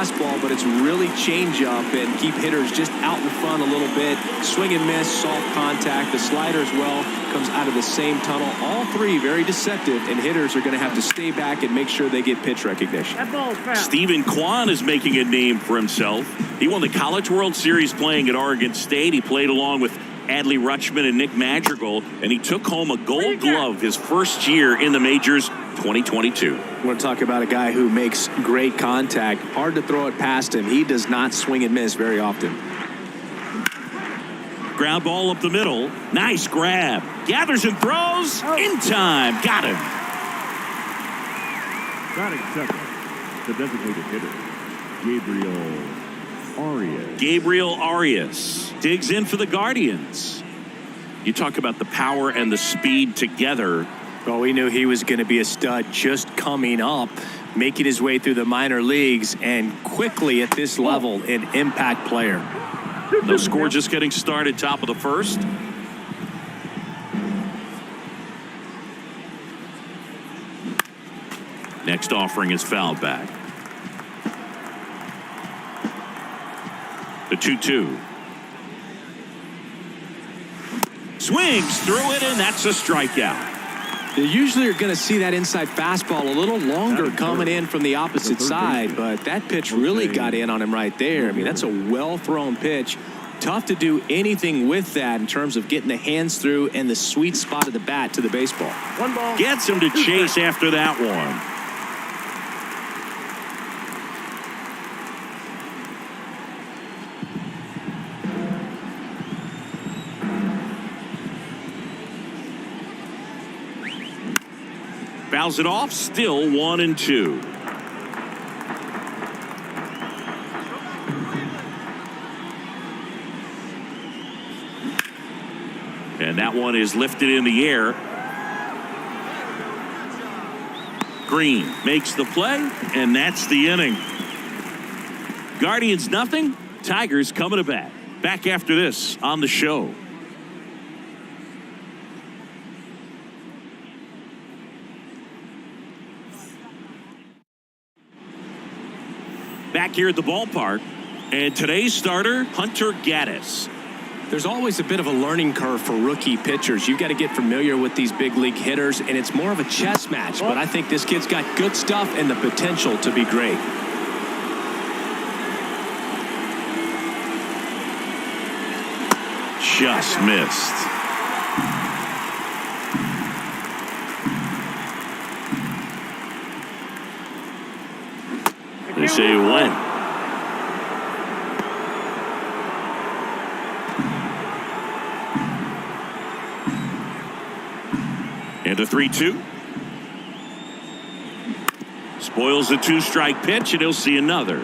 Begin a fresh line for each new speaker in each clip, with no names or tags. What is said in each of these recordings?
fastball, but it's really change up and keep hitters just out in front a little bit. Swing and miss, soft contact. The slider as well comes out of the same tunnel. All three very deceptive, and hitters are going to have to stay back and make sure they get pitch recognition.
Stephen Kwan is making a name for himself. He won the College World Series playing at Oregon State. He played along with Adley Rutschman and Nick Madrigal, and he took home a Gold Glove his first year in the majors, 2022.
I want to talk about a guy who makes great contact. Hard to throw it past him. He does not swing and miss very often.
Ground ball up the middle. Nice grab. Gathers and throws. In time. Got him.
Batting second, the designated hitter,
Gabriel Arias digs in for the Guardians. You talk about the power and the speed together.
Well, we knew he was going to be a stud just coming up, making his way through the minor leagues, and quickly at this level, an impact player.
No score, just getting started, top of the first. Next offering is fouled back. The 2-2. Swings through it, and that's a strikeout.
You usually are going to see that inside fastball a little longer coming in from the opposite side, but that pitch really got in on him right there. I mean, that's a well-thrown pitch. Tough to do anything with that in terms of getting the hands through and the sweet spot of the bat to the baseball.
One ball.
Gets him to chase after that one. Fouls it off, still 1-2. And that one is lifted in the air. Green makes the play, and that's the inning. Guardians nothing, Tigers coming to bat. Back after this on the show. Back here at the ballpark, and today's starter, Hunter Gaddis.
There's always a bit of a learning curve for rookie pitchers. You've got to get familiar with these big league hitters, and it's more of a chess match. But I think this kid's got good stuff and the potential to be great.
Just missed. They say when. And a 3-2. Spoils the 2-strike pitch, and he'll see another.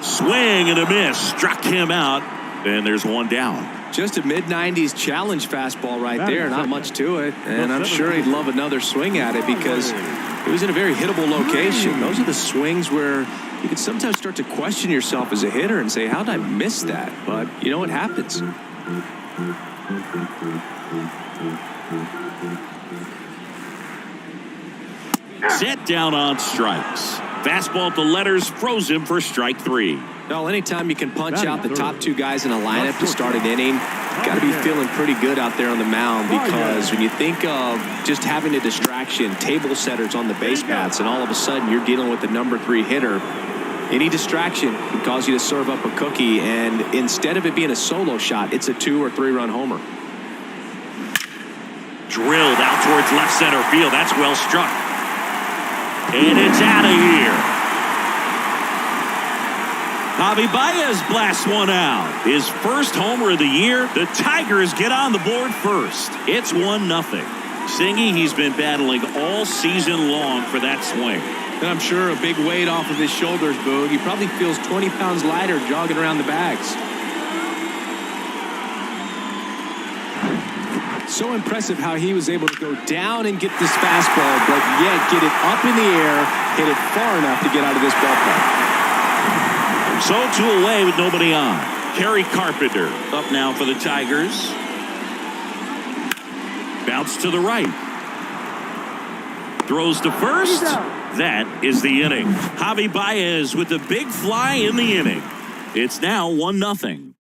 Swing and a miss. Struck him out, and there's one down.
Just a mid-90s challenge fastball right there. Not much to it. And I'm sure he'd love another swing at it because it was in a very hittable location. Those are the swings where you can sometimes start to question yourself as a hitter and say, how did I miss that? But you know what happens.
Set down on strikes. Fastball at the letters froze him for strike 3.
Well, anytime you can punch out the top two guys in a lineup to start an inning, you got to be feeling pretty good out there on the mound, because when you think of just having a distraction, table setters on the base paths, and all of a sudden you're dealing with the number 3 hitter, any distraction can cause you to serve up a cookie, and instead of it being a solo shot, it's a 2- or 3-run homer.
Drilled out towards left center field. That's well struck. And it's out of here. Javi Baez blasts one out. His first homer of the year. The Tigers get on the board first. It's 1-0. Singy, he's been battling all season long for that swing.
And I'm sure a big weight off of his shoulders, Boog. He probably feels 20 pounds lighter jogging around the bags. So impressive how he was able to go down and get this fastball, but yet get it up in the air, hit it far enough to get out of this ballpark.
So 2 away with nobody on. Kerry Carpenter up now for the Tigers. Bounce to the right. Throws to first. That is the inning. Javi Baez with a big fly in the inning. It's now 1-0.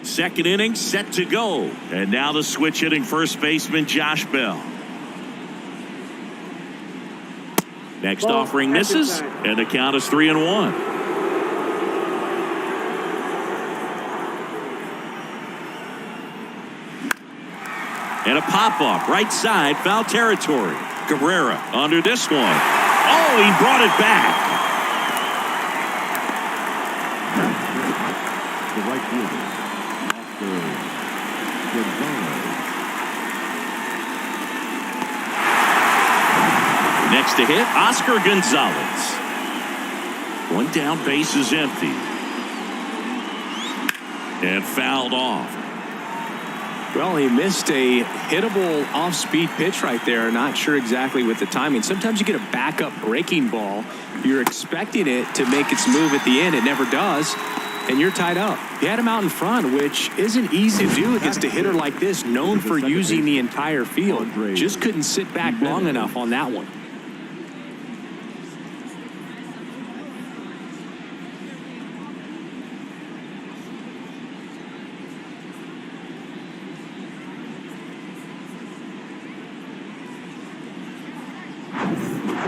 Second inning set to go. And now the switch hitting first baseman Josh Bell. Next offering misses, and the count is 3-1. And a pop-up, right side, foul territory. Guerrera under this one. Oh, he brought it back.
The right fielder,
Next to hit, Oscar Gonzalez. One down, base is empty. And fouled off.
Well, he missed a hittable off-speed pitch right there. Not sure exactly with the timing. Sometimes you get a backup breaking ball. You're expecting it to make its move at the end. It never does. And you're tied up. You had him out in front, which isn't easy to do against a hitter like this, known for using the entire field. Just couldn't sit back long enough on that one.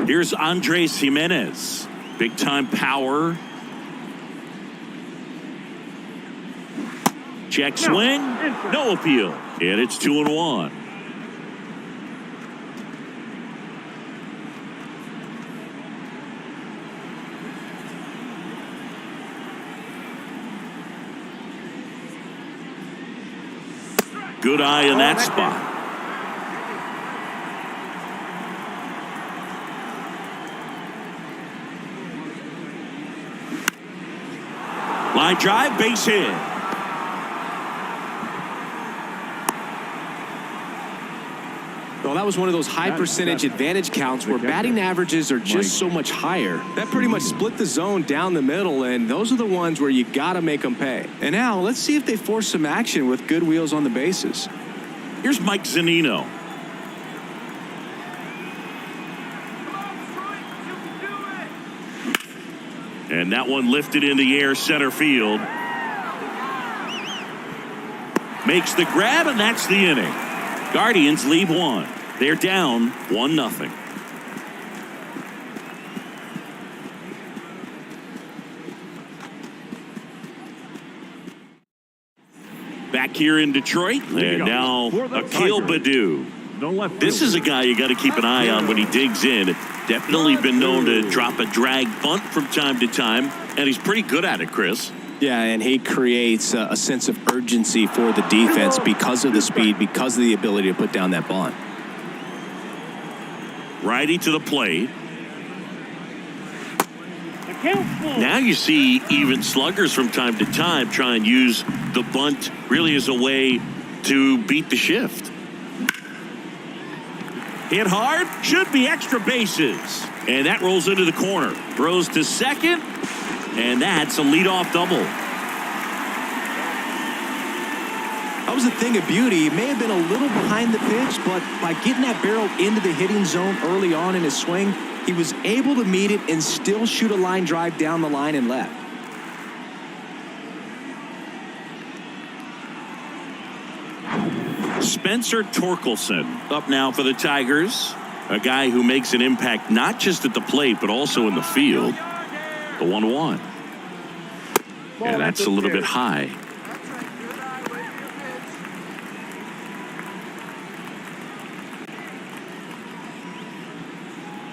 Here's Andres Jimenez. Big time power. Check swing. No appeal. And it's 2-1. Good eye in that spot. Line drive, base hit.
Well, that was one of those high percentage advantage counts where batting averages are just so much higher. That pretty much split the zone down the middle, and those are the ones where you got to make them pay. And now let's see if they force some action with good wheels on the bases.
Here's Mike Zunino. And that one lifted in the air center field. Makes the grab, and that's the inning. Guardians lead one. They're down 1-0. Back here in Detroit, and now Akil Baddoo. This is a guy you got to keep an eye on when he digs in. Definitely been known to drop a drag bunt from time to time, and he's pretty good at it, Chris.
Yeah, and he creates a sense of urgency for the defense because of the speed, because of the ability to put down that bunt.
Righty to the plate. Now you see even sluggers from time to time try and use the bunt really as a way to beat the shift. Hit hard, should be extra bases. And that rolls into the corner. Throws to second, and that's a leadoff double.
That was a thing of beauty. He may have been a little behind the pitch, but by getting that barrel into the hitting zone early on in his swing, he was able to meet it and still shoot a line drive down the line and left.
Spencer Torkelson up now for the Tigers. A guy who makes an impact not just at the plate, but also in the field. The 1-1. And that's a little bit high.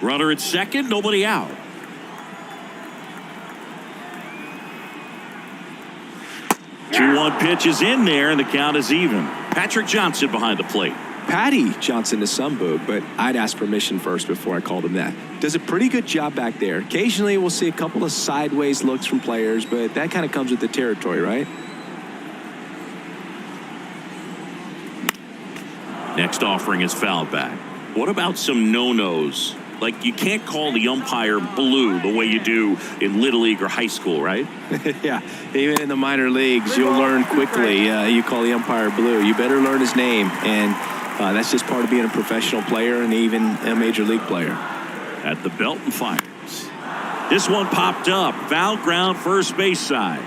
Runner at second, nobody out. Two-one pitch is in there, and the count is even. Patrick Johnson behind the plate.
Patty Johnson to some boog, but I'd ask permission first before I called him that. Does a pretty good job back there. Occasionally we'll see a couple of sideways looks from players, but that kind of comes with the territory, right?
Next offering is fouled back. What about some no-nos Like, you can't call the umpire blue the way you do in Little League or high school, right?
Yeah, even in the minor leagues, you'll learn quickly. You call the umpire blue. You better learn his name, and that's just part of being a professional player and even a major league player.
At the belt and fires. This one popped up. Foul ground, first base side.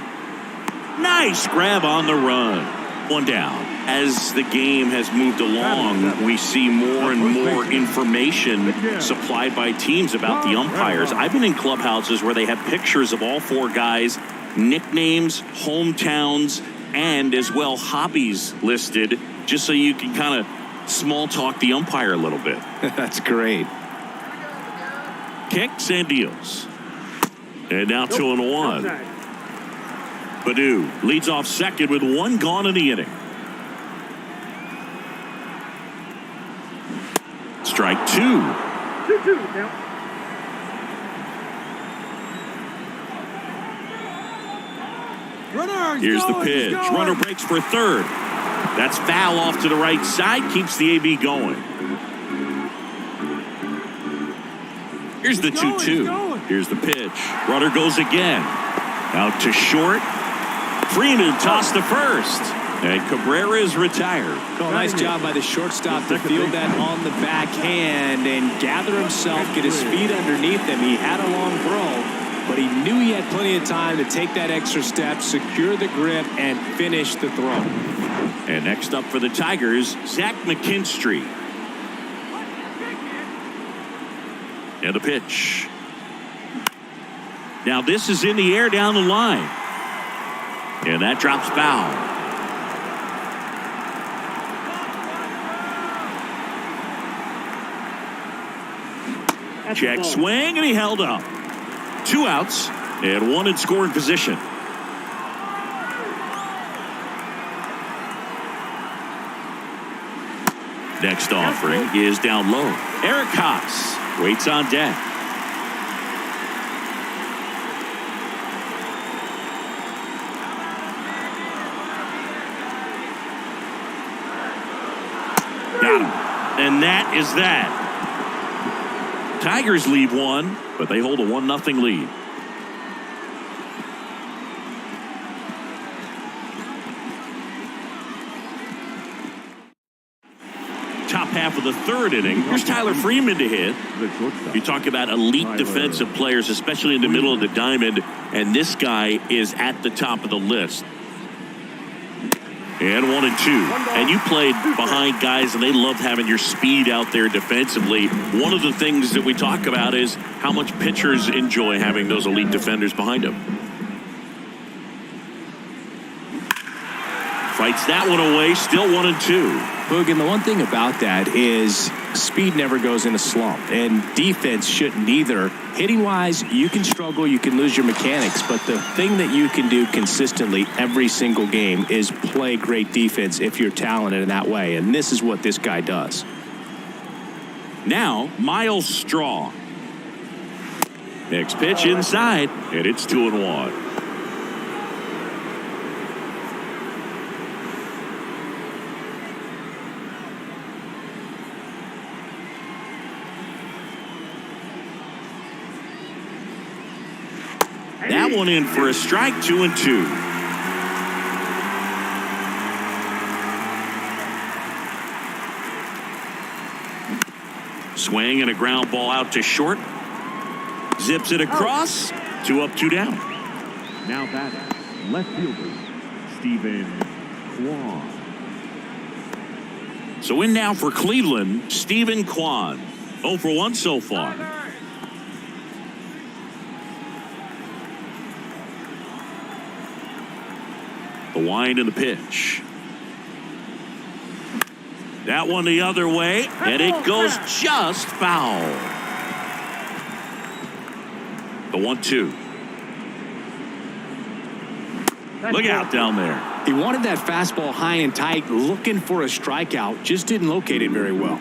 Nice grab on the run. One down. As the game has moved along, we see more and more information supplied by teams about the umpires. I've been in clubhouses where they have pictures of all four guys, nicknames, hometowns, and as well hobbies listed, just so you can kind of small talk the umpire a little bit.
That's great.
Kicks and deals. And now 2-1. Badu leads off second with one gone in the inning. Strike two.
2-2 now.
Here's the pitch. Runner breaks for third. That's foul off to the right side. Keeps the AB going. Here's the 2-2. Here's the pitch. Runner goes again. Out to short. Freeman tossed to first. And Cabrera is retired.
Nice job by the shortstop to field that on the backhand and gather himself, get his feet underneath him. He had a long throw, but he knew he had plenty of time to take that extra step, secure the grip, and finish the throw.
And next up for the Tigers, Zach McKinstry. And the pitch. Now this is in the air down the line. And that drops foul. Check swing, and he held up. 2 outs and one in scoring position. Next offering is down low. Eric Haas waits on deck. Got him. And that is that. Tigers lead one, but they hold a 1-0 lead. Top half of the third inning. Here's Tyler Freeman to hit. You talk about elite defensive players, especially in the middle of the diamond, and this guy is at the top of the list. And 1-2. And you played behind guys, and they loved having your speed out there defensively. One of the things that we talk about is how much pitchers enjoy having those elite defenders behind them. Fights that one away, still 1-2.
Boog, and the one thing about that is speed never goes in a slump, and defense shouldn't either. Hitting-wise, you can struggle, you can lose your mechanics, but the thing that you can do consistently every single game is play great defense if you're talented in that way, and this is what this guy does.
Now, Miles Straw. Next pitch inside, and it's 2-1. That one in for a strike, 2-2. Swing and a ground ball out to short. Zips it across. 2 up, 2 down.
Now batting, left fielder, Stephen Kwan.
So in now for Cleveland, Stephen Kwan. 0 for 1 so far. The wind and the pitch. That one the other way, and it goes just foul. The 1-2. Look out down there.
He wanted that fastball high and tight, looking for a strikeout, just didn't locate it very well.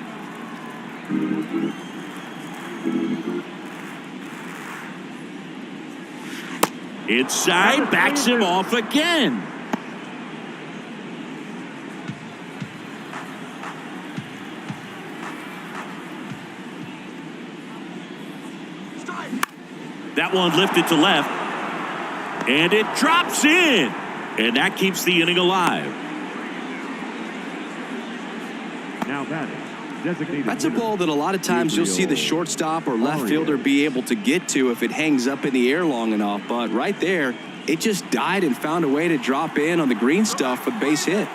Inside, backs him off again. That one lifted to left. And it drops in. And that keeps the inning alive.
Now batting. Designated
That's a
hitter,
ball that a lot of times you'll see the shortstop or left fielder be able to get to if it hangs up in the air long enough. But right there, it just died and found a way to drop in on the green stuff for the base hit.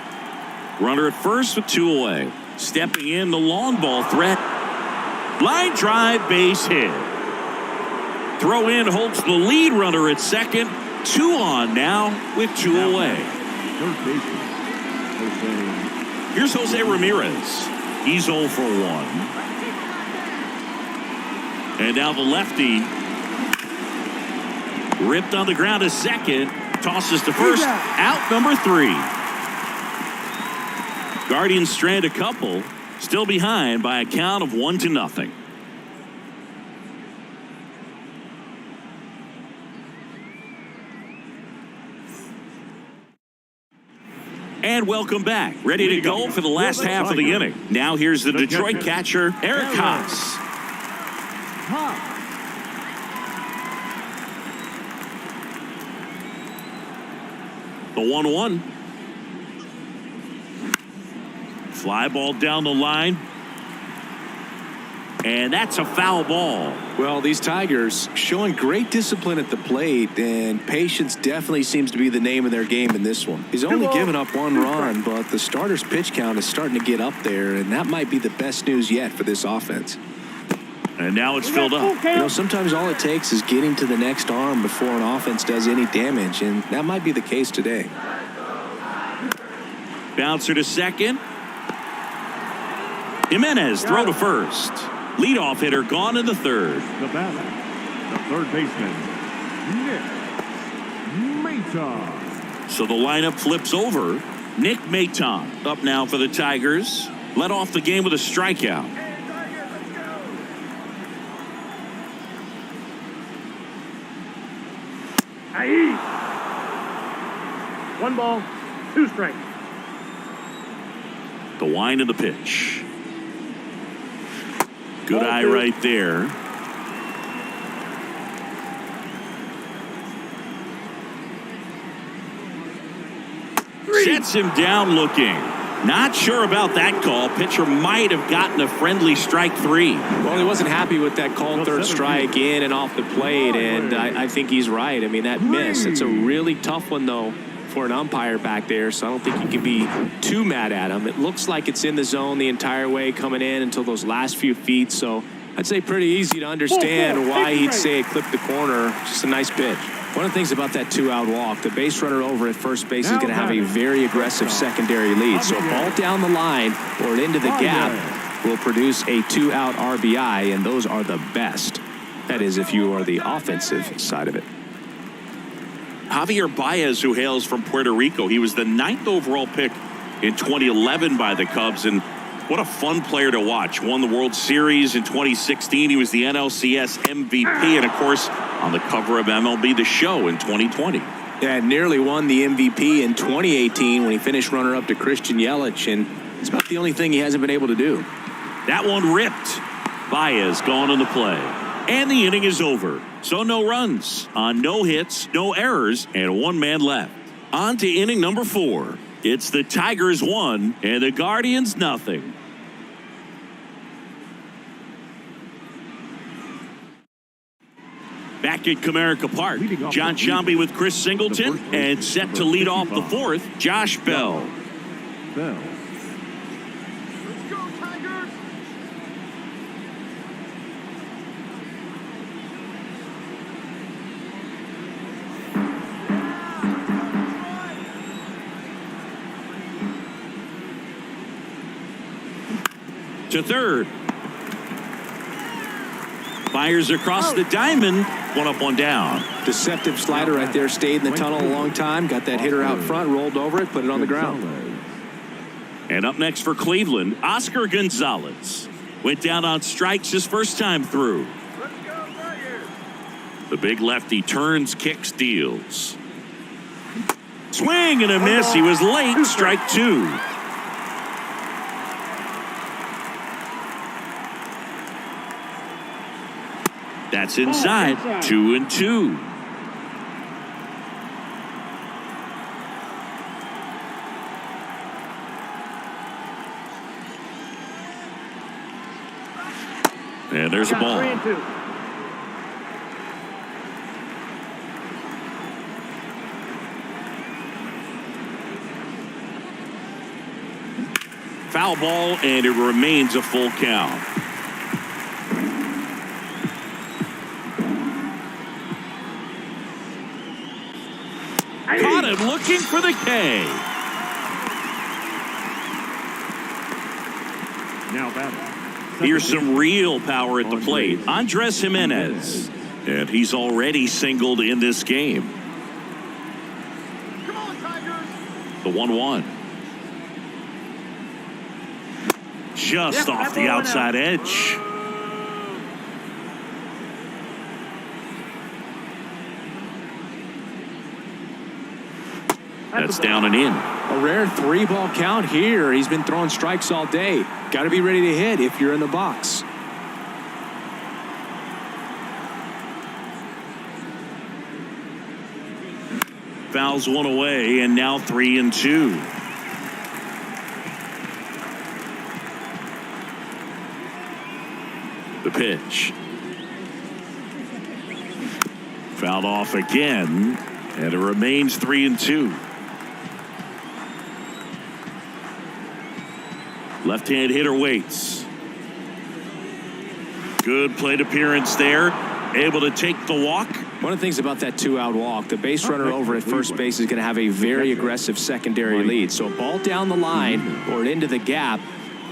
Runner at first with 2 away. Stepping in, the long ball threat. Line drive, base hit. Throw in holds the lead runner at second. 2 on now with 2 away.
Third baseman, Jose.
Here's Jose Ramirez. He's 0 for 1. And now the lefty ripped on the ground to second. Tosses to first. Out number 3. Guardians strand a couple. Still behind by a count of 1-0. And welcome back. Ready to go for the last half of the inning. Now here's the Detroit catcher, Eric Haas. The 1-1. Fly ball down the line. And that's a foul ball.
Well, these Tigers showing great discipline at the plate, and patience definitely seems to be the name of their game in this one. He's only given up 1 run, but the starter's pitch count is starting to get up there, and that might be the best news yet for this offense.
And now it's filled up.
You know, sometimes all it takes is getting to the next arm before an offense does any damage, and that might be the case today.
Bouncer to second. Jimenez throw to first. Leadoff hitter gone in the third.
The batter, the third baseman, Nick Maton.
So the lineup flips over. Nick Maton up now for the Tigers. Led off the game with a strikeout.
Aye. 1 ball, 2 strikes.
The wind of the pitch. Good eye right there. Sets him down looking. Not sure about that call. Pitcher might have gotten a friendly strike 3.
Well, he wasn't happy with that called third strike in and off the plate, and I think he's right. I mean, that miss, it's a really tough one, though, for an umpire back there, so I don't think you can be too mad at him. It looks like it's in the zone the entire way coming in until those last few feet, so I'd say pretty easy to understand why he'd say it clipped the corner. Just a nice pitch. One of the things about that 2-out walk, the base runner over at first base is going to have a very aggressive secondary lead. So a ball down the line or into the gap will produce a 2-out RBI, and those are the best. That is, if you are the offensive side of it.
Javier Baez, who hails from Puerto Rico, he was the 9th overall pick in 2011 by the Cubs, and what a fun player to watch. Won the World Series in 2016. He was the NLCS MVP, and of course, on the cover of MLB The Show in 2020.
Yeah, nearly won the MVP in 2018 when he finished runner-up to Christian Yelich, and it's about the only thing he hasn't been able to do.
That one ripped. Baez gone in the play. And the inning is over. So no runs on no hits, no errors, and 1 man left. On to inning number 4. It's the Tigers 1 and the Guardians nothing. Back at Comerica Park, John Sciambi with Chris Singleton, and set to lead off the 4th, Josh Bell.
Bell.
Let's go, Tigers!
To third. Fires across the diamond. 1 up, 1 down.
Deceptive slider right there. Stayed in the tunnel a long time. Got that hitter out front, rolled over it, put it on the ground.
And up next for Cleveland, Oscar Gonzalez. Went down on strikes his first time through.
Let's go, Tigers!
The big lefty turns, kicks, deals. Swing and a miss. He was late. Strike 2. That's inside. 2-2. And there's a ball.
3-2.
Foul ball, and it remains a full count. Caught him looking for the K.
Now batting.
Here's some real power at the plate. Andres Jimenez. And he's already singled in this game.
Come on, Tigers.
The 1-1. Just off the outside edge. That's down and in.
A rare 3-ball count here. He's been throwing strikes all day. Got to be ready to hit if you're in the box.
Fouls one away, and now 3-2. The pitch. Fouled off again, and it remains 3-2. Left-hand hitter waits. Good plate appearance there. Able to take the walk.
One of the things about that 2-out walk, the base runner over at first base is going to have a very aggressive secondary lead. So a ball down the line or into the gap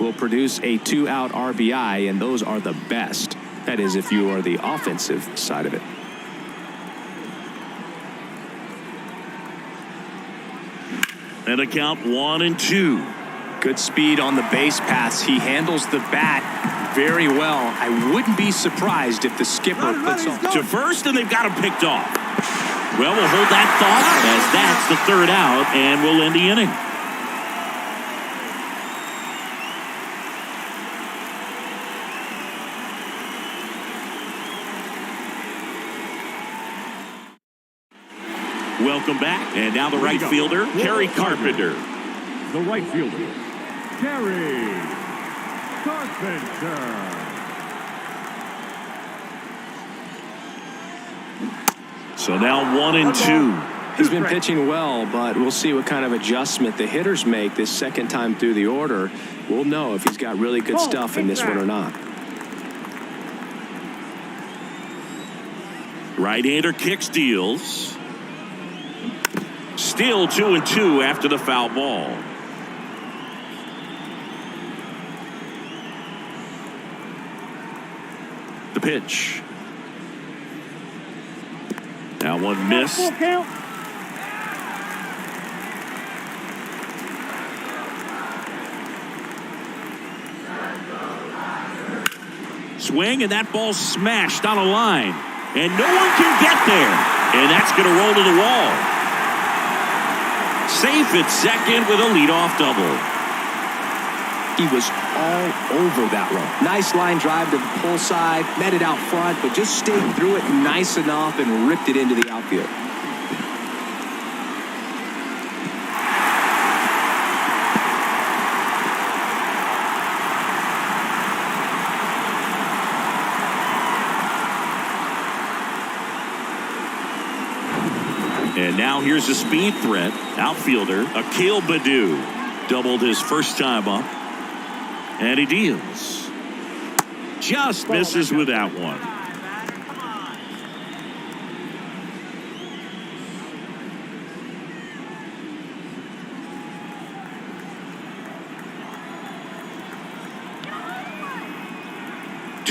will produce a 2-out RBI, and those are the best. That is, if you are the offensive side of it.
And a count 1-2.
Good speed on the base paths. He handles the bat very well. I wouldn't be surprised if the skipper puts on
To first, and they've got him picked off. Well, we'll hold that thought as that's the 3rd out, and we'll end the inning. Welcome back, and now the right fielder, Kerry Carpenter.
The right fielder, Kerry Carpenter.
So now 1-2.
He's been pitching well, but we'll see what kind of adjustment the hitters make this second time through the order. We'll know if he's got really good stuff in this one or not.
Right-hander kicks, deals. Still 2-2 after the foul ball. The pitch. Now one missed.
Full count.
Swing, and that ball smashed on a line. And no one can get there. And that's going to roll to the wall. Safe at second with a leadoff double.
He was all over that one. Nice line drive to the pull side, met it out front, but just stayed through it nice enough and ripped it into the outfield.
And now here's a speed threat. Outfielder, Akil Baddoo. Doubled his first time up. And he deals. Just misses with that one.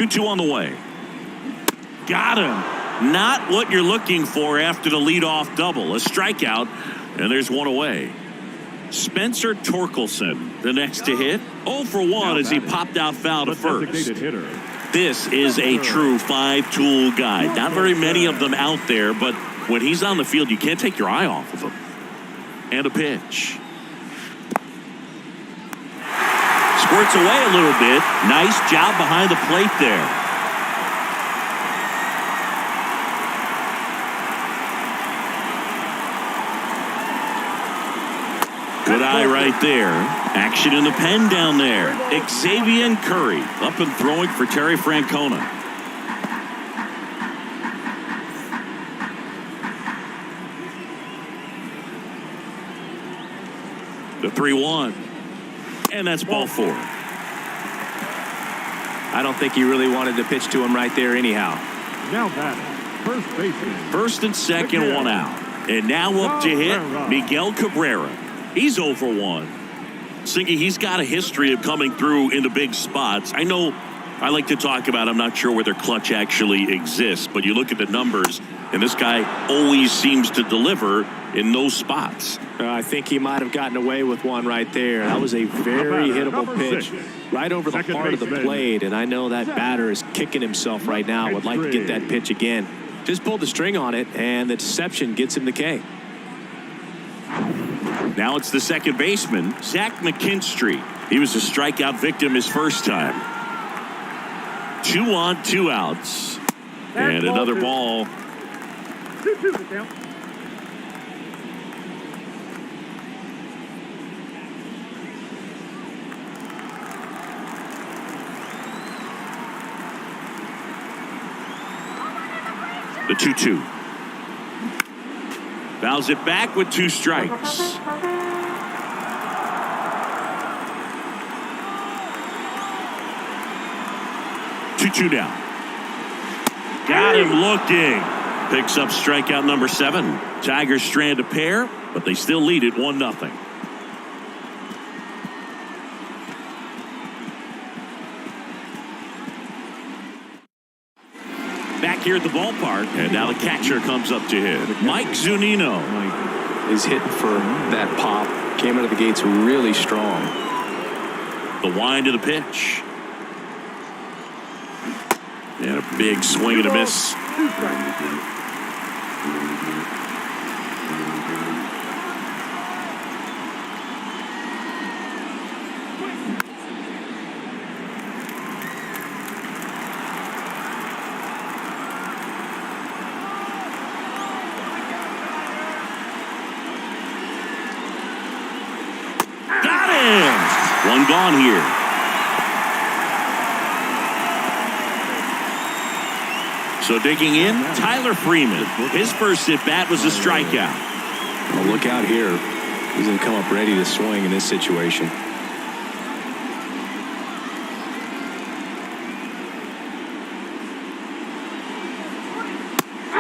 Two on the way. Got him. Not what you're looking for after the leadoff double. A strikeout, and there's one away. Spencer Torkelson, the next to hit. 0 for 1 as he popped out foul to first. This is a true 5-tool guy. Not very many of them out there, but when he's on the field, you can't take your eye off of him. And a pitch. Squirts away a little bit. Nice job behind the plate there. guy right there. Action in the pen down there. Xavier Curry up and throwing for Terry Francona. The 3-1. And that's ball 4.
I don't think he really wanted to pitch to him right there anyhow.
Now batting, first baseman.
First and second, one out. And now up to hit Miguel Cabrera. He's 0 for 1. Singy, he's got a history of coming through in the big spots. I know I like to talk about, I'm not sure whether clutch actually exists, but you look at the numbers, and this guy always seems to deliver in those spots.
I think he might have gotten away with one right there. That was a very hittable pitch right over the heart of the plate, and I know that batter is kicking himself right now, would like to get that pitch again. Just pulled the string on it, and the deception gets him the K.
Now it's the second baseman, Zach McKinstry. He was a strikeout victim his first time. 2 on, 2 outs. And another ball.
2-2 the count.
The 2-2. Fouls it back with 2 strikes. Two down. Got him looking. Picks up strikeout number 7. Tigers strand a pair, but they still lead it 1-0. Back here at the ballpark, and now the catcher comes up to hit. Mike Zunino.
He's hitting for that pop. Came out of the gates really strong.
The wind of the pitch. And a big swing and a miss. Got him! One gone here. So digging in, Tyler Freeman. His first at-bat was a strikeout.
Well, look out here. He's going to come up ready to swing in this situation.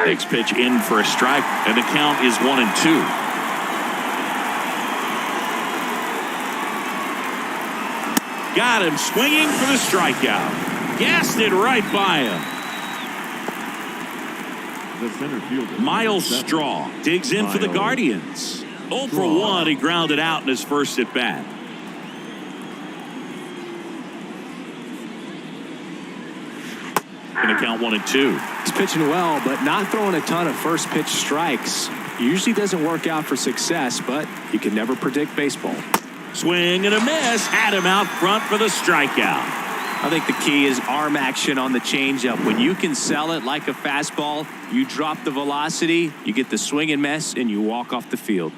Next pitch in for a strike, and the count is 1-2. Got him swinging for the strikeout. Gassed it right by him.
The center fielder,
Miles Straw digs in for the Guardians. 0 for 1, he grounded out in his first at bat. Going to count 1-2.
He's pitching well, but not throwing a ton of first pitch strikes. Usually doesn't work out for success, but you can never predict baseball.
Swing and a miss. Had him out front for the strikeout.
I think the key is arm action on the changeup. When you can sell it like a fastball, you drop the velocity, you get the swing and miss, and you walk off the field.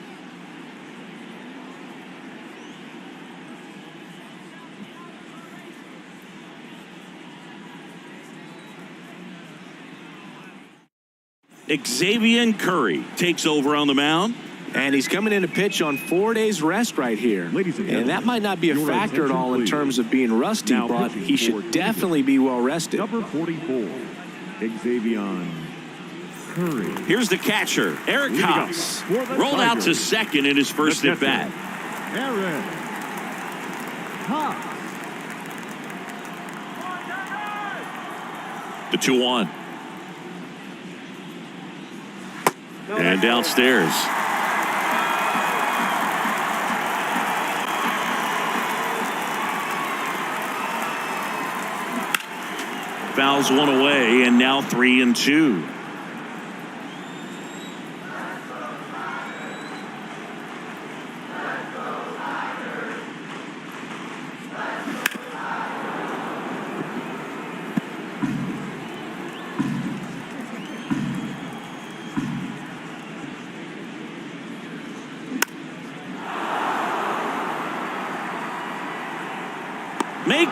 Xavier Curry takes over on the mound.
And he's coming in to pitch on 4 days rest right here. And that might not be a factor at all in terms of being rusty, but he should definitely be well rested.
Number 44, Xavier Curry.
Here's the catcher, Eric Haas. Rolled out to second in his first at bat.
Eric Haas.
The 2-1. And downstairs. Fouls one away, and now 3-2.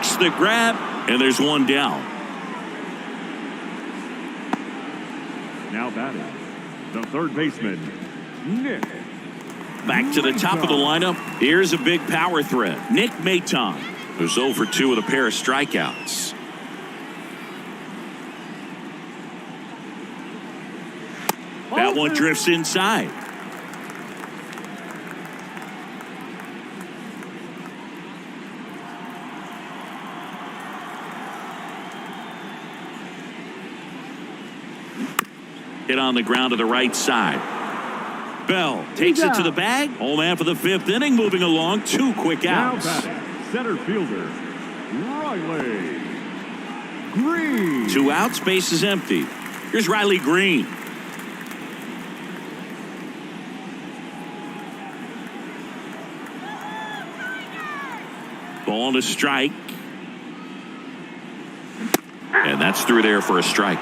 makes the grab, and there's one down.
Now batting, the third baseman, Nick.
Back to the top of the lineup. Here's a big power threat, Nick Maton, who's 0 for 2 with a pair of strikeouts. That one drifts inside. Hit on the ground to the right side. Bell takes it to the bag. Home man for the 5th inning, moving along. 2 quick outs.
Now batting, center fielder, Riley Green.
2 outs, base is empty. Here's Riley Green. Ball on a strike. And that's through there for a strike.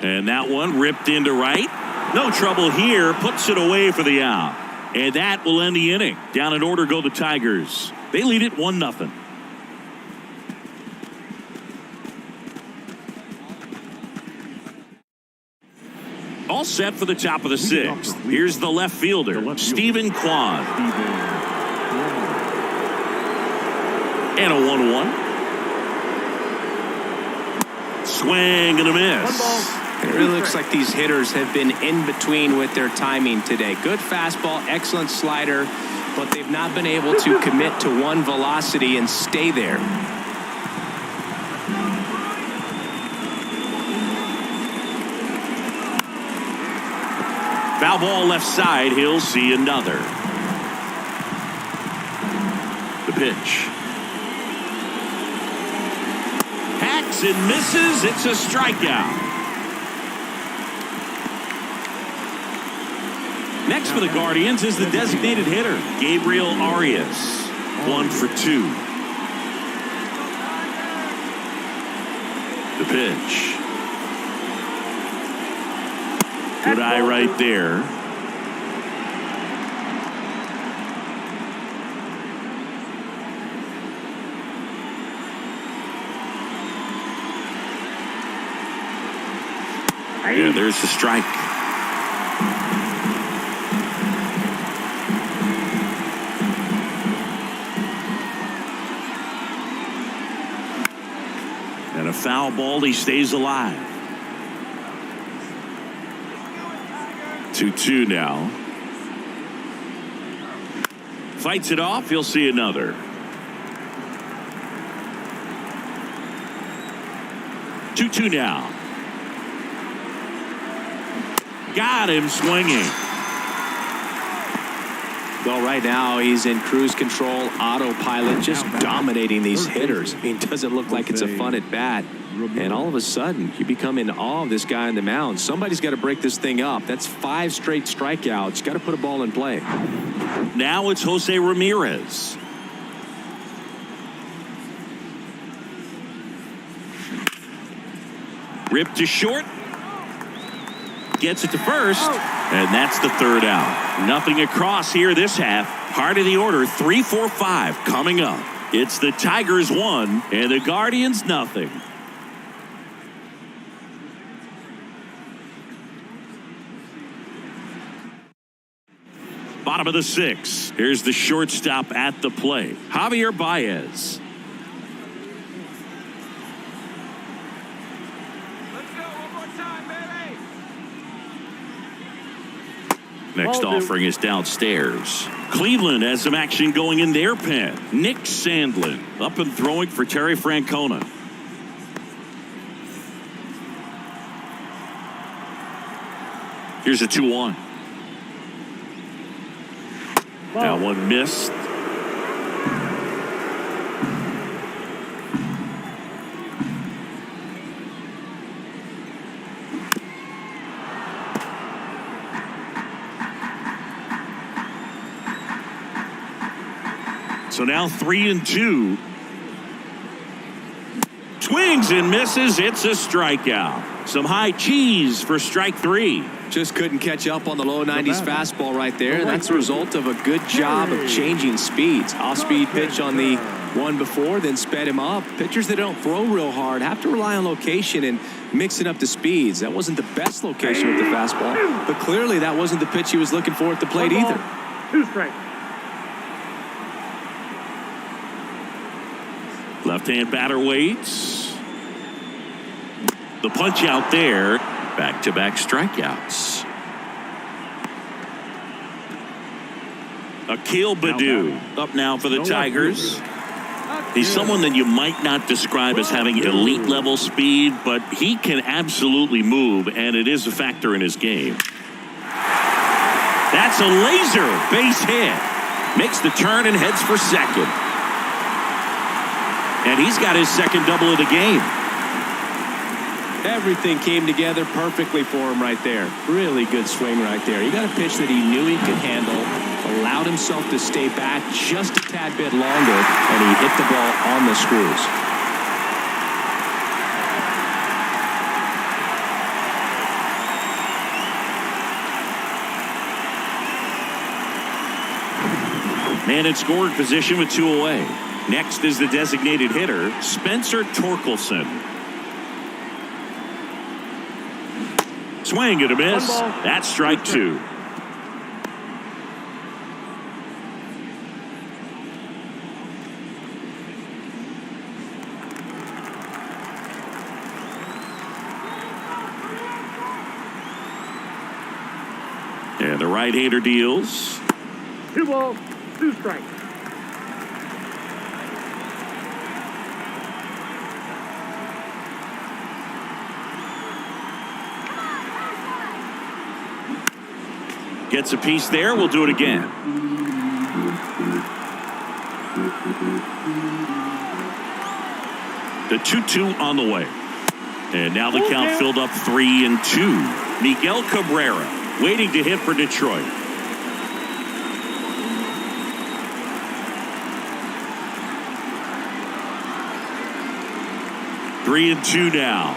And that one ripped into right. No trouble here. Puts it away for the out. And that will end the inning. Down in order go the Tigers. They lead it 1-0. All set for the top of the 6th. Here's the left fielder, Stephen Kwan. And a 1-1. Swing and a miss.
It really looks like these hitters have been in between with their timing today. Good fastball, excellent slider, but they've not been able to commit to one velocity and stay there.
Foul ball left side. He'll see another. The pitch. Hacks and misses. It's a strikeout. Next for the Guardians is the designated hitter, Gabriel Arias. 1 for 2. The pitch. Good eye right there. Yeah, there's the strike. And a foul ball, he stays alive. 2-2 now. Fights it off. He'll see another. 2-2 now. Got him swinging.
Well, right now he's in cruise control, autopilot, just dominating these hitters. I mean, it doesn't look like it's a fun at bat. And all of a sudden, you become in awe of this guy on the mound. Somebody's got to break this thing up. That's 5 straight strikeouts. Got to put a ball in play.
Now it's Jose Ramirez. Ripped to short. Gets it to first. And that's the 3rd out. Nothing across here this half. Heart of the order, 3-4-5 coming up. It's the Tigers 1 and the Guardians nothing. Bottom of the 6th. Here's the shortstop at the plate, Javier Baez.
Let's go one more time, baby.
Next offering is downstairs. Cleveland has some action going in their pen. Nick Sandlin up and throwing for Terry Francona. Here's a 2-1. That one missed. So now 3-2. Swings and misses. It's a strikeout. Some high cheese for strike 3.
Just couldn't catch up on the low 90s fastball right there. That's a result of a good job of changing speeds. Off-speed pitch on the one before, then sped him up. Pitchers that don't throw real hard have to rely on location and mix it up to speeds. That wasn't the best location with the fastball, but clearly that wasn't the pitch he was looking for at the plate either.
2 strikes.
Left-hand batter waits. The punch out there. Back-to-back strikeouts. Akil Baddoo up now for the Tigers. He's someone that you might not describe as having elite level speed, but he can absolutely move, and it is a factor in his game. That's a laser base hit. Makes the turn and heads for second. And he's got his second double of the game.
Everything came together perfectly for him right there. Really good swing right there. He got a pitch that he knew he could handle, allowed himself to stay back just a tad bit longer, and he hit the ball on the screws.
Man in scoring position with 2 away. Next is the designated hitter, Spencer Torkelson. Swing and a miss. That's strike 2. And the right-hander deals.
2 balls, 2 strikes.
Gets a piece there. We'll do it again. The 2-2 on the way. And now the count filled up 3-2. Miguel Cabrera waiting to hit for Detroit. Three and 2 now.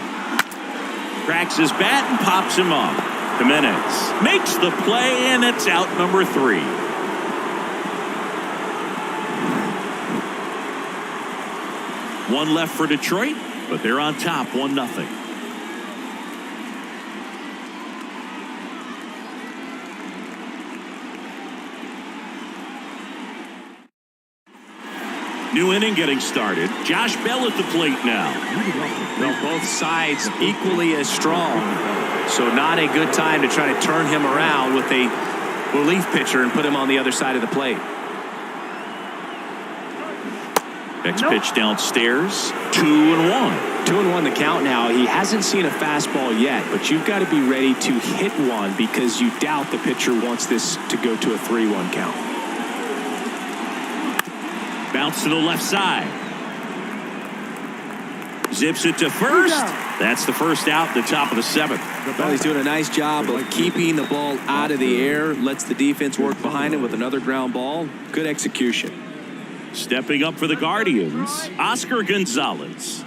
Cracks his bat and pops him up. Jimenez makes the play, and it's out number 3. One left for Detroit, but they're on top 1-0. New inning getting started. Josh Bell at the plate now.
Well, both sides equally as strong. So not a good time to try to turn him around with a relief pitcher and put him on the other side of the plate.
Next pitch downstairs. 2-1.
2-1 the count now. He hasn't seen a fastball yet, but you've got to be ready to hit one because you doubt the pitcher wants this to go to a 3-1 count.
Bounce to the left side. Zips it to first. That's the first out, the top of the 7th.
Well, he's doing a nice job of keeping the ball out of the air. Lets the defense work behind it with another ground ball. Good execution.
Stepping up for the Guardians, Oscar Gonzalez.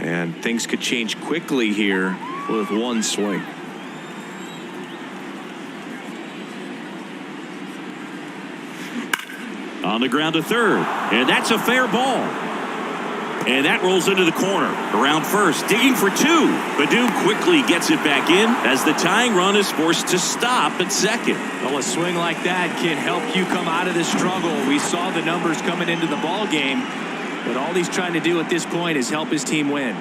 And things could change quickly here with one swing.
On the ground to third. And that's a fair ball. And that rolls into the corner. Around first, digging for 2. Baddoo quickly gets it back in as the tying run is forced to stop at second.
Well, a swing like that can help you come out of this struggle. We saw the numbers coming into the ball game, but all he's trying to do at this point is help his team win.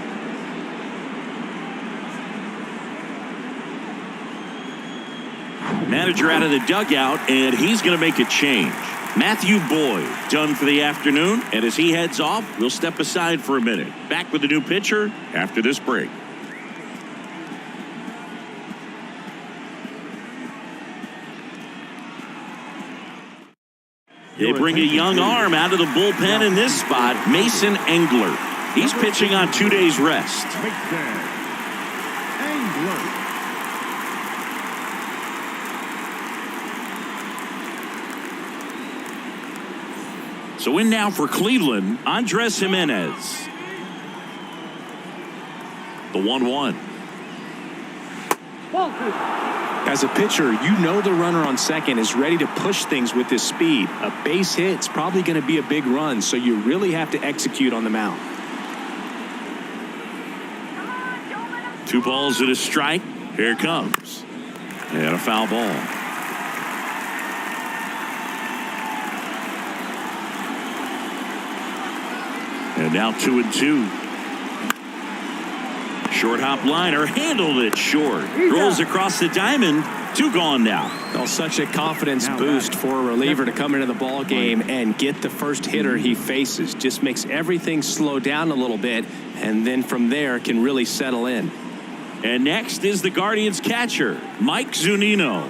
Manager out of the dugout, and he's going to make a change. Matthew Boyd done for the afternoon, and as he heads off, we'll step aside for a minute. Back with the new pitcher after this break. They bring a young arm out of the bullpen in this spot, Mason Engler. He's pitching on 2 days rest. So in now for Cleveland, Andres Jimenez. The 1-1.
Ball 2.
As a pitcher, you know the runner on second is ready to push things with his speed. A base hit's probably going to be a big run, so you really have to execute on the mound.
2 balls and a strike. Here it comes. And a foul ball. And now 2-2. Short hop liner, handled it short. Rolls across the diamond. 2 gone now.
Well, such a confidence boost for a reliever to come into the ball game and get the first hitter he faces. Just makes everything slow down a little bit, and then from there can really settle in.
And next is the Guardians catcher, Mike Zunino.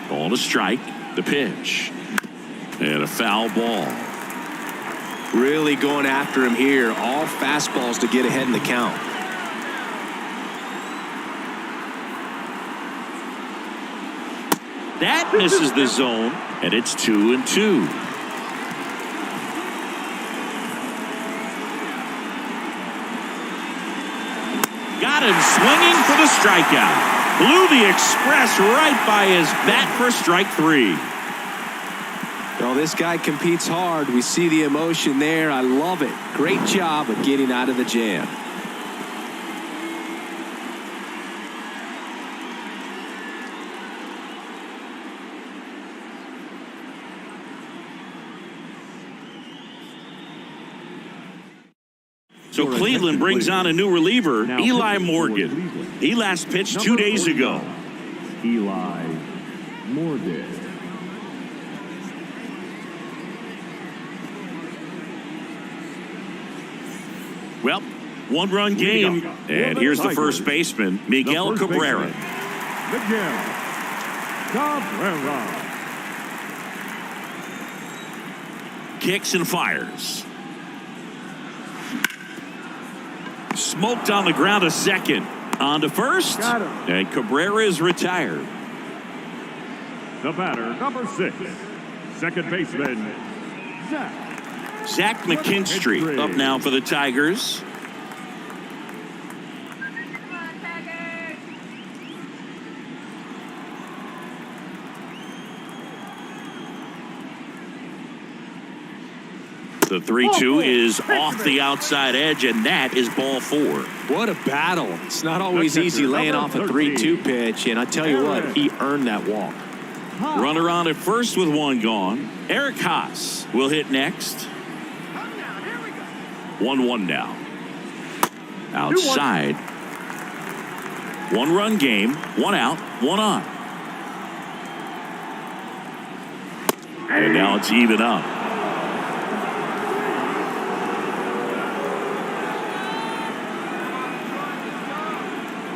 Ball to strike. The pitch. And a foul ball.
Really going after him here. All fastballs to get ahead in the count.
That misses the zone, and it's 2-2. Got him swinging for the strikeout. Blew the express right by his bat for strike 3.
Well, this guy competes hard. We see the emotion there. I love it. Great job of getting out of the jam.
So Cleveland brings on a new reliever, Eli Morgan. He last pitched 2 days ago.
Eli Morgan.
Well, 1-run game, and here's the first baseman, Miguel Cabrera.
Miguel Cabrera.
Kicks and fires. Smoked on the ground to second. On to first.
Got him.
And Cabrera is retired.
The batter, number 6, second baseman,
Zach McKinstry up now for the Tigers. The 3-2 is off the outside edge, and that is ball 4.
What a battle. It's not always easy laying off a 3-2 pitch, and I tell you what, he earned that walk.
Runner on at first with 1 gone. Eric Haas will hit next. 1-1 now. Outside. 1-run game. 1 out. 1 on. And now it's even up.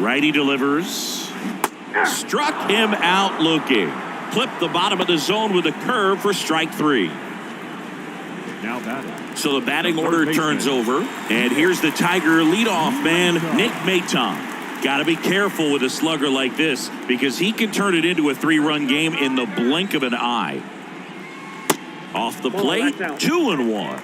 Righty delivers. Struck him out looking. Clipped the bottom of the zone with a curve for strike 3.
now batting.
So the batting order turns over, and here's the Tiger leadoff man, Nick Maton. Got to be careful with a slugger like this because he can turn it into a 3-run game in the blink of an eye. Off the plate, 2-1.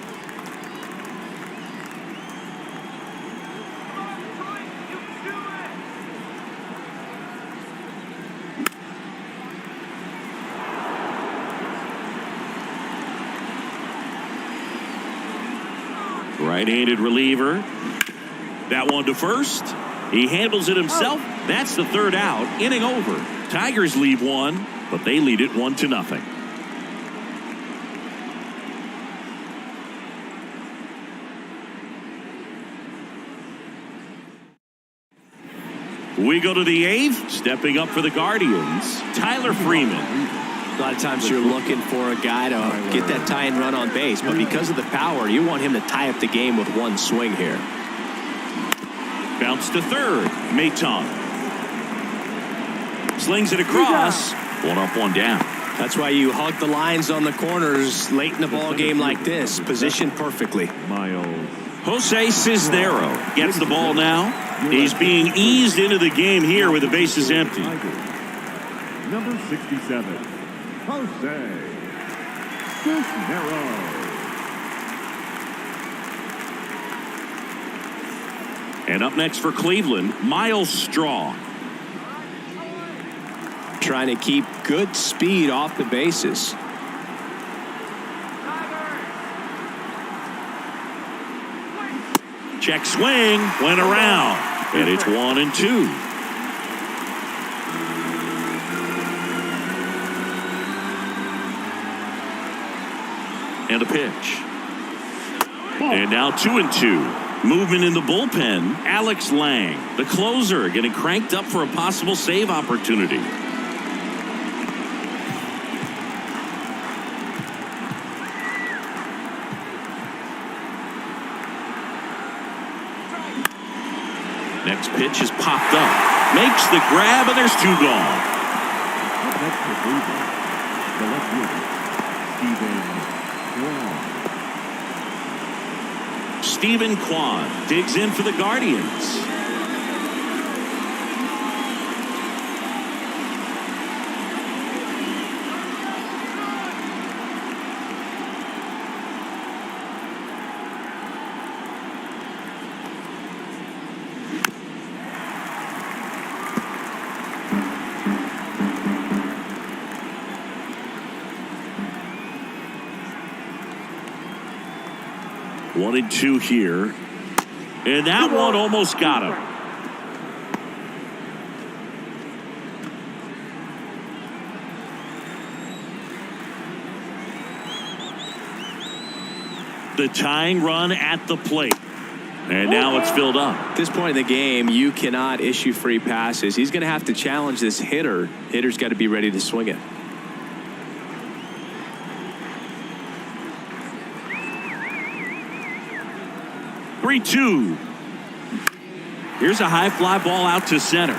Right-handed reliever. That one to first. He handles it himself. That's the 3rd out. Inning over. Tigers leave 1, but they lead it 1-0. We go to the 8th. Stepping up for the Guardians, Tyler Freeman.
A lot of times you're looking for a guy to get that tying run on base, but because of the power, you want him to tie up the game with 1 swing here.
Bounce to 3rd. Maton slings it across. 1 up, 1 down.
That's why you hug the lines on the corners late in the ball game like this, positioned perfectly.
Jose Cisnero gets the ball now. He's being eased into the game here with the bases empty.
Number 67, Jose Cisnero.
And up next for Cleveland, Miles Straw.
Trying to keep good speed off the bases.
Check swing, went around, and it's 1-2. And a pitch. And now 2-2. Movement in the bullpen, Alex Lang, the closer, getting cranked up for a possible save opportunity. Next pitch is popped up. Makes the grab, and there's 2 gone.
Up next for Cleveland, the left fielder,
Stephen Kwan digs in for the Guardians. One and 2 here. And that one almost got him. The tying run at the plate. And now it's filled up.
At this point in the game, you cannot issue free passes. He's going to have to challenge this hitter. Hitter's got to be ready to swing it.
Three-two. Here's a high fly ball out to center.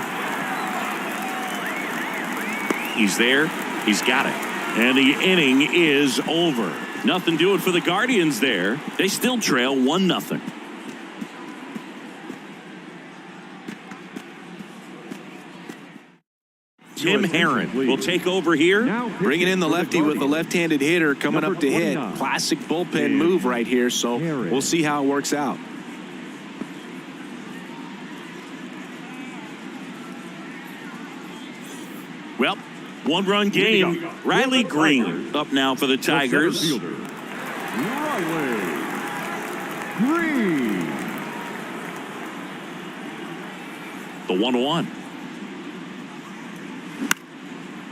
He's there. He's got it. And the inning is over. Nothing doing for the Guardians there. They still trail 1-0. Tim Herron will take over here.
Bringing in the lefty with the left-handed hitter coming up to hit. Classic bullpen move right here, so we'll see how it works out.
Well, 1-run game. Riley Green up now for the Tigers.
Riley Green.
The 1-1.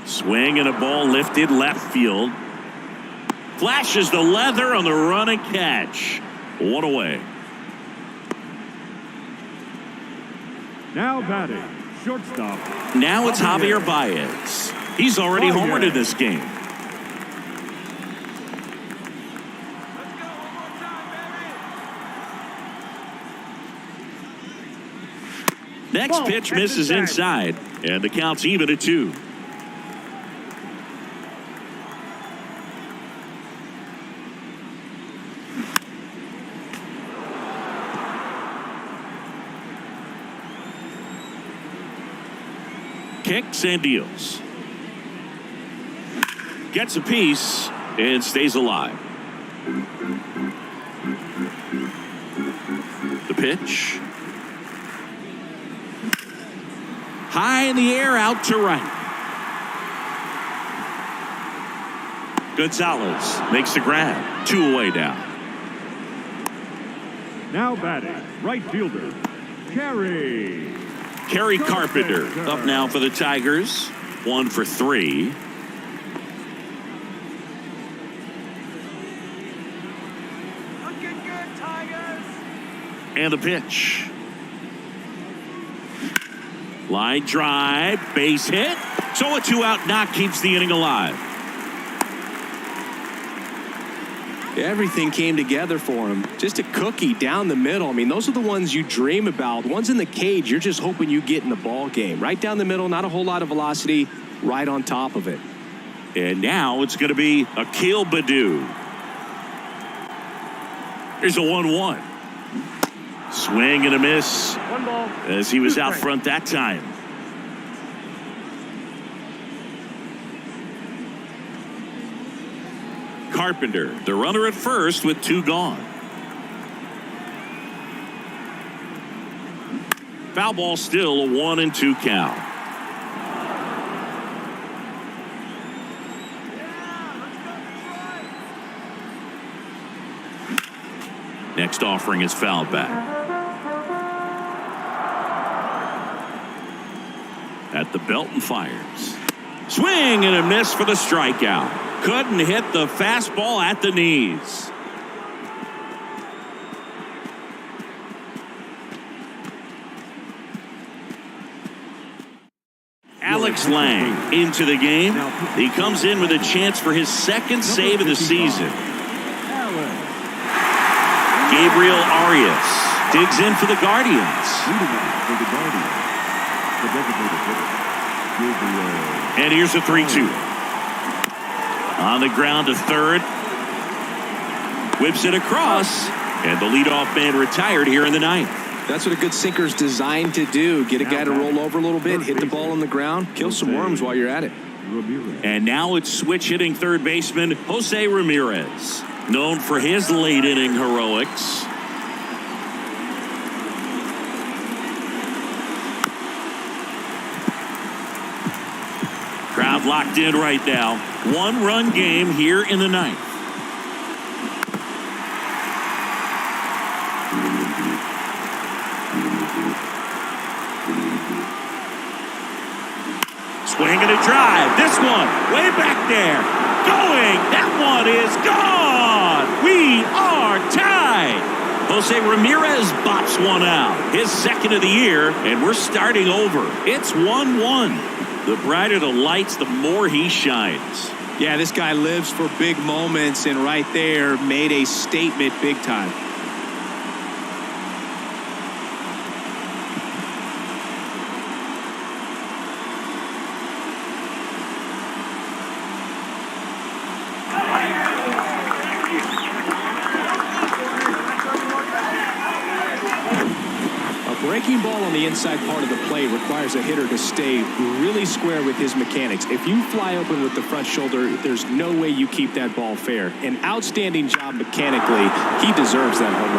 Swing and a ball lifted left field. Flashes the leather on the run and catch. 1 away.
Now batting, shortstop.
Now it's Javier Baez. He's already homered in this game. Next pitch misses inside, and the count's even at 2. Kicks and deals. Gets a piece and stays alive. The pitch. High in the air, out to right. Gonzalez makes the grab. 2 away now.
Now batting, right fielder, Kerry
Carpenter up now for the Tigers. 1 for 3.
Looking good, Tigers.
And the pitch. Line drive, base hit. So a 2-out knock keeps the inning alive.
Everything came together for him. Just a cookie down the middle. I mean, those are the ones you dream about. The ones in the cage, you're just hoping you get in the ball game. Right down the middle, not a whole lot of velocity, right on top of it.
And now it's going to be Akil Baddoo. Here's a 1-1. Swing and a miss.
1 ball.
As he was out front that time. Carpenter, the runner at first with 2 gone. Foul ball, still a 1-2 count. Next offering is fouled back. At the belt and fires. Swing and a miss for the strikeout. Couldn't hit the fastball at the knees. Alex Lang into the game. He comes in with a chance for his second save of the season. Gabriel Arias digs in for the Guardians. And here's a 3-2. On the ground to third. Whips it across. And the leadoff man retired here in the ninth.
That's what a good sinker is designed to do. Get a guy to roll over a little bit, hit the ball on the ground, kill some worms while you're at it.
And now it's switch hitting third baseman Jose Ramirez, known for his late inning heroics. Crowd locked in right now. 1-run game here in the ninth. Swing and a drive. This one way back there. Going. That one is gone. We are tied. Jose Ramirez bops one out. His second of the year, and we're starting over. It's 1-1. The brighter the lights, the more he shines.
Yeah, this guy lives for big moments, and right there made a statement big time. Breaking ball on the inside part of the plate requires a hitter to stay really square with his mechanics. If you fly open with the front shoulder, there's no way you keep that ball fair. An outstanding job mechanically. He deserves that home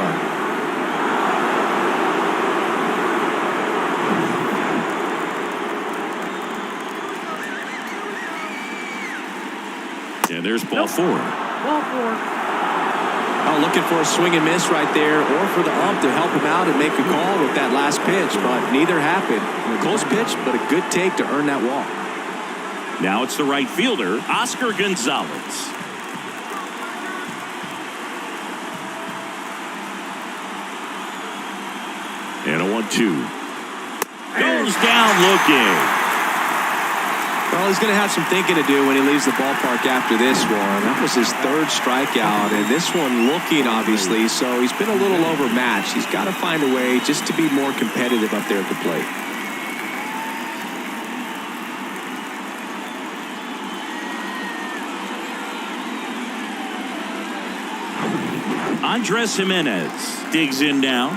run.
And there's ball four.
Ball four.
Oh, looking for a swing and miss right there, or for the ump to help him out and make a call with that last pitch, but neither happened. Close pitch, but a good take to earn that walk.
Now it's the right fielder, Oscar Gonzalez. And a 1-2. Goes down looking.
Well, he's going to have some thinking to do when he leaves the ballpark after this one. That was his third strikeout, and this one looking, obviously, so he's been a little overmatched. He's got to find a way just to be more competitive up there at the plate.
Andres Jimenez digs in now.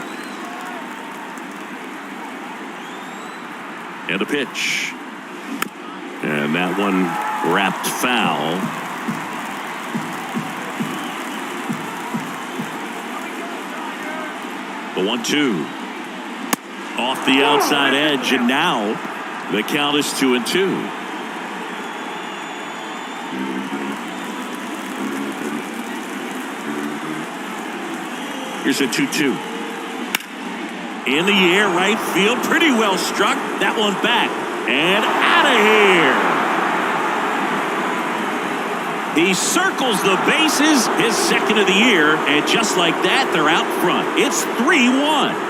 And a pitch. And that one wrapped foul. The 1-2. Off the outside edge, and now the count is 2-2. Here's a 2-2. In the air, right field, pretty well struck. That one back. And out of here. He circles the bases, his second of the year, and just like that, they're out front. It's 3-1.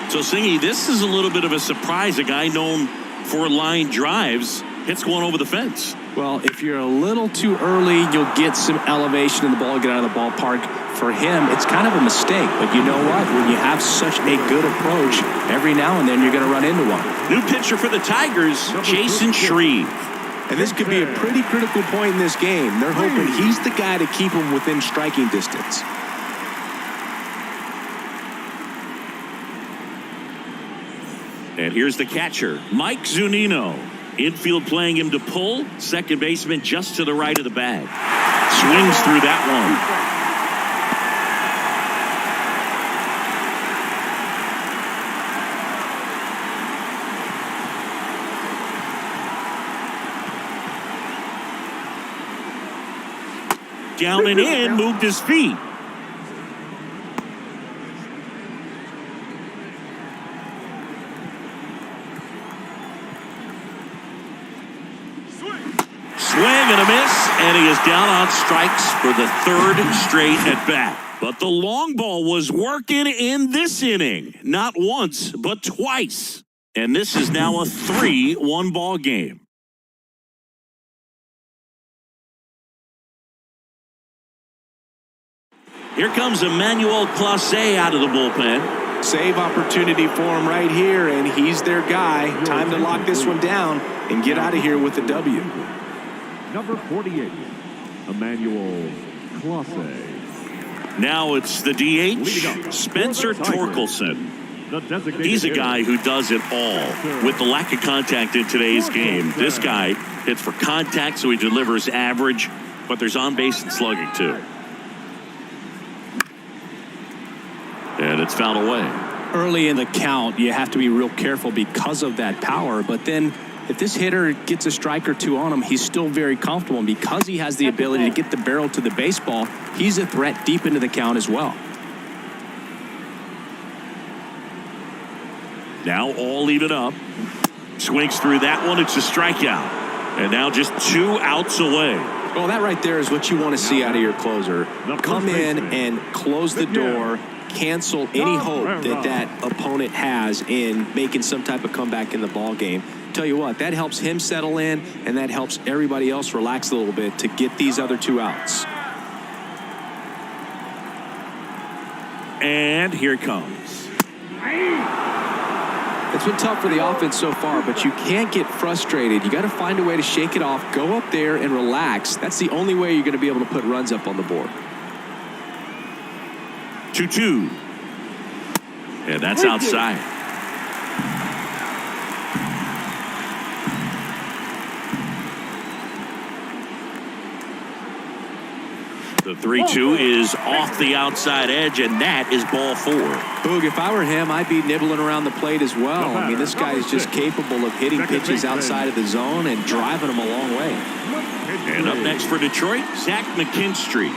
So, Singy, this is a little bit of a surprise. A guy known for line drives hits one over the fence.
Well, if you're a little too early, you'll get some elevation in the ball, get out of the ballpark. For him, it's kind of a mistake. But you know what? When you have such a good approach, every now and then you're going to run into one.
New pitcher for the Tigers, Jason Shreve.
And this could be a pretty critical point in this game. They're hoping he's the guy to keep them within striking distance.
And here's the catcher, Mike Zunino. Infield playing him to pull. Second baseman just to the right of the bag. Swings through that one. Down and in, moved his feet. Swing and a miss, and he is down on strikes for the third straight at bat. But the long ball was working in this inning. Not once, but twice. And this is now a 3-1 ball game. Here comes Emmanuel Clase out of the bullpen.
Save opportunity for him right here, and he's their guy. Time to lock this one down and get out of here with a W.
Number 48, Emmanuel Clase.
Now it's the DH, Spencer Torkelson. He's a guy who does it all. With the lack of contact in today's game, this guy hits for contact, so he delivers average, but there's on-base and slugging too. And it's fouled away.
Early in the count, you have to be real careful because of that power. But then if this hitter gets a strike or two on him, he's still very comfortable. And because he has the ability to get the barrel to the baseball, he's a threat deep into the count as well.
Now all even up. Swings through that one. It's a strikeout. And now just 2 outs away.
Well, that right there is what you want to see out of your closer. Come in and close the door. Cancel any hope that that opponent has in making some type of comeback in the ball game. Tell you what, that helps him settle in, and that helps everybody else relax a little bit to get these other 2 outs.
And here it comes.
It's been tough for the offense so far, but you can't get frustrated. You got to find a way to shake it off, go up there and relax. That's the only way you're going to be able to put runs up on the board.
2-2. And that's outside. The 3-2 is off the outside edge, and that is ball 4.
Boog, if I were him, I'd be nibbling around the plate as well. I mean, this guy is just capable of hitting pitches outside of the zone and driving them a long way.
And up next for Detroit, Zach McKinstry.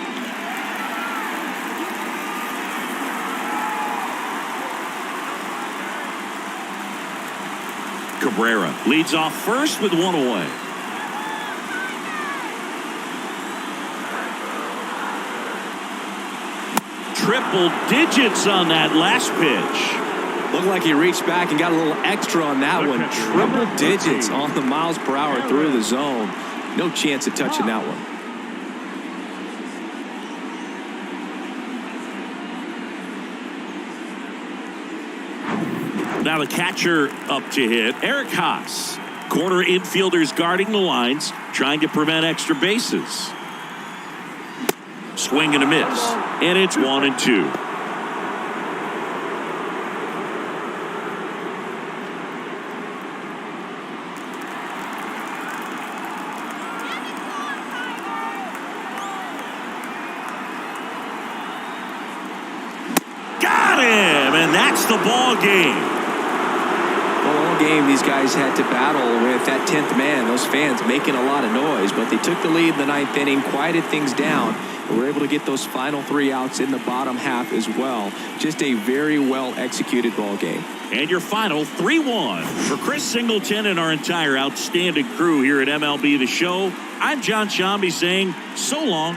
Cabrera leads off first with 1 away. Triple digits on that last pitch.
Looked like he reached back and got a little extra on that one. Triple digits on the miles per hour through the zone. No chance of touching that one.
Now the catcher up to hit, Eric Haas. Corner infielders guarding the lines, trying to prevent extra bases. Swing and a miss, and it's 1-2. Got him, and that's the ball game.
All game, these guys had to battle with that 10th man, those fans making a lot of noise, but they took the lead in the 9th inning, quieted things down, and were able to get those final 3 outs in the bottom half as well. Just a very well executed ball game.
And your final 3-1 for Chris Singleton and our entire outstanding crew here at MLB The Show. I'm John Shambi saying so long.